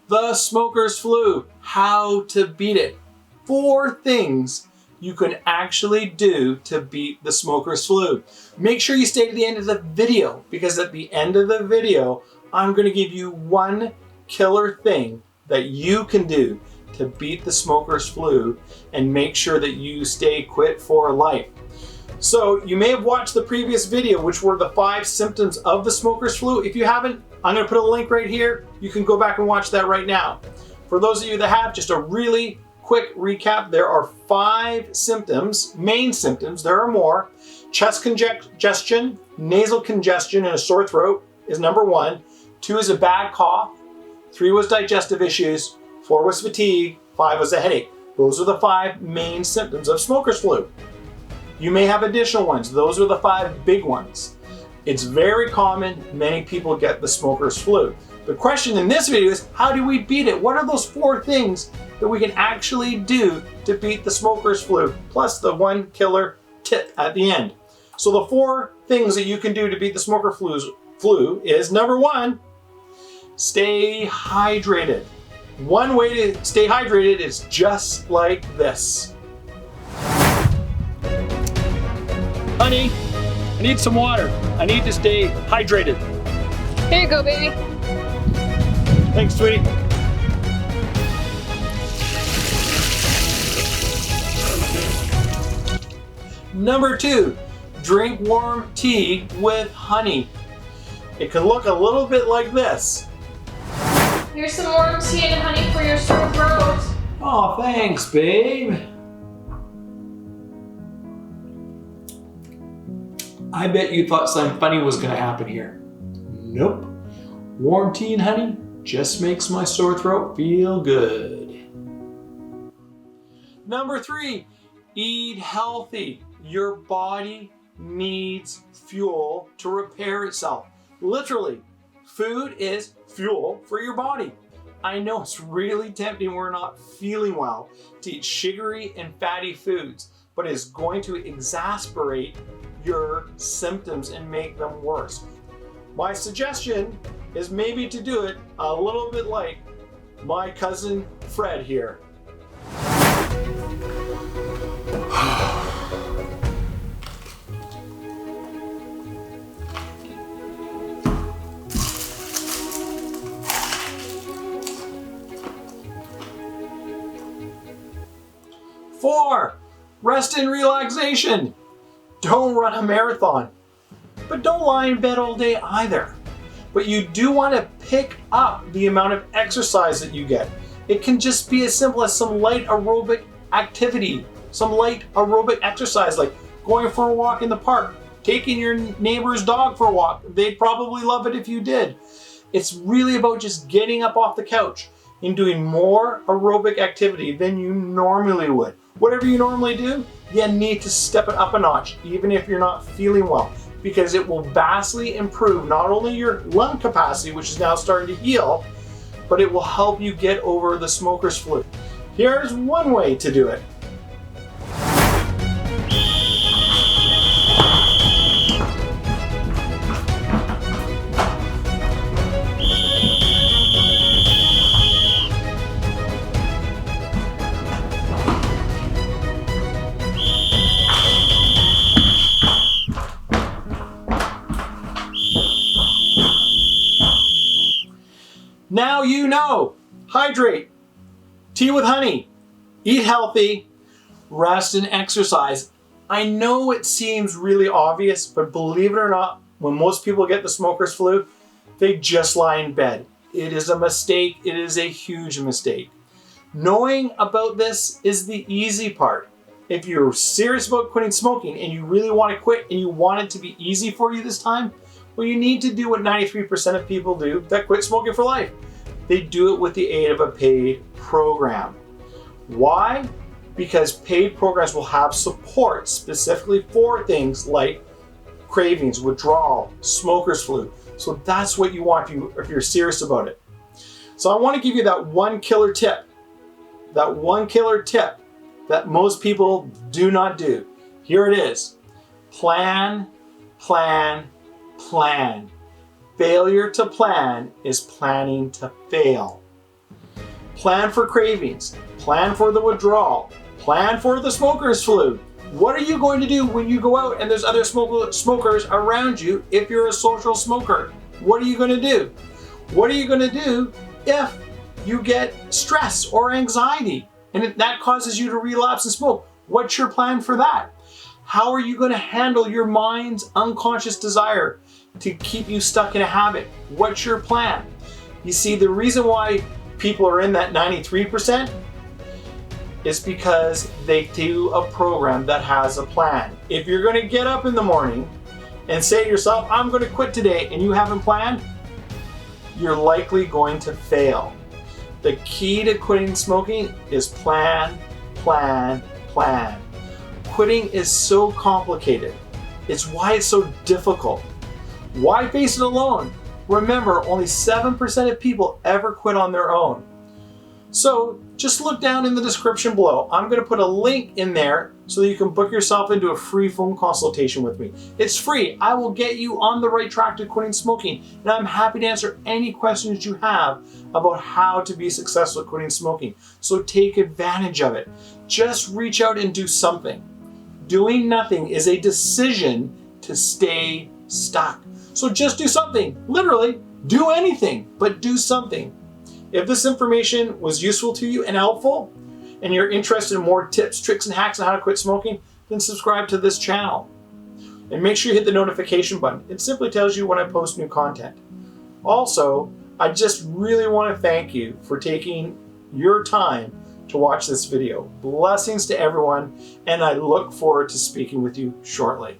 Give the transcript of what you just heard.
The smoker's flu, how to beat it. 4 things you can actually do to beat the smoker's flu. Make sure you stay to the end of the video, because at the end of the video, I'm going to give you 1 killer thing that you can do to beat the smoker's flu and make sure that you stay quit for life. So you may have watched the previous video, which were the 5 symptoms of the smoker's flu. If you haven't, I'm going to put a link right here. You can go back and watch that right now. For those of you that have, just a really quick recap. There are 5 symptoms, main symptoms. There are more. Chest congestion, nasal congestion, and a sore throat is number 1. 2 is a bad cough. 3 was digestive issues. 4 was fatigue. 5 was a headache. Those are the 5 main symptoms of smoker's flu. You may have additional ones. Those are the 5 big ones. It's very common. Many people get the smoker's flu. The question in this video is, how do we beat it? What are those 4 things that we can actually do to beat the smoker's flu? Plus the 1 killer tip at the end. So the 4 things that you can do to beat the smoker flu is, number 1, stay hydrated. One way to stay hydrated is just like this. Honey, I need some water. I need to stay hydrated. Here you go, baby. Thanks, sweetie. Number 2, drink warm tea with honey. It can look a little bit like this. Here's some warm tea and honey for your sore throat. Oh, thanks, babe. I bet you thought something funny was going to happen here. Nope. Warm tea and honey just makes my sore throat feel good. Number 3, eat healthy. Your body needs fuel to repair itself. Literally, food is fuel for your body. I know it's really tempting when we're not feeling well to eat sugary and fatty foods, but it's going to exacerbate your symptoms and make them worse. My suggestion is maybe to do it a little bit like my cousin Fred here. Four, rest and relaxation. Don't run a marathon, but don't lie in bed all day either. But you do want to pick up the amount of exercise that you get. It can just be as simple as some light aerobic activity, some light aerobic exercise like going for a walk in the park, taking your neighbor's dog for a walk. They'd probably love it if you did. It's really about just getting up off the couch and doing more aerobic activity than you normally would. Whatever you normally do, you need to step it up a notch, even if you're not feeling well, because it will vastly improve not only your lung capacity, which is now starting to heal, but it will help you get over the smoker's flu. Here's one way to do it. Now you know. Hydrate, tea with honey, eat healthy, rest and exercise. I know it seems really obvious, but believe it or not, when most people get the smoker's flu, they just lie in bed. It is a mistake. It is a huge mistake. Knowing about this is the easy part. If you're serious about quitting smoking and you really want to quit and you want it to be easy for you this time, well, you need to do what 93% of people do that quit smoking for life. They do it with the aid of a paid program. Why? Because paid programs will have support specifically for things like cravings, withdrawal, smoker's flu. So that's what you want if you're serious about it. So I want to give you that one killer tip. That one killer tip that most people do not do. Here it is. Plan, plan, plan. Failure to plan is planning to fail. Plan for cravings. Plan for the withdrawal. Plan for the smoker's flu. What are you going to do when you go out and there's other smokers around you if you're a social smoker? What are you going to do? What are you going to do if you get stress or anxiety and that causes you to relapse and smoke? What's your plan for that? How are you going to handle your mind's unconscious desire to keep you stuck in a habit? What's your plan? You see, the reason why people are in that 93% is because they do a program that has a plan. If you're going to get up in the morning and say to yourself, I'm going to quit today, and you haven't planned, you're likely going to fail. The key to quitting smoking is plan, plan, plan. Quitting is so complicated. It's why it's so difficult. Why face it alone? Remember, only 7% of people ever quit on their own. So just look down in the description below. I'm going to put a link in there so that you can book yourself into a free phone consultation with me. It's free. I will get you on the right track to quitting smoking, and I'm happy to answer any questions you have about how to be successful at quitting smoking. So take advantage of it. Just reach out and do something. Doing nothing is a decision to stay stuck. So just do something. Literally, do anything, but do something. If this information was useful to you and helpful, and you're interested in more tips, tricks, and hacks on how to quit smoking, then subscribe to this channel. And make sure you hit the notification button. It simply tells you when I post new content. Also, I just really want to thank you for taking your time to watch this video. Blessings to everyone, and I look forward to speaking with you shortly.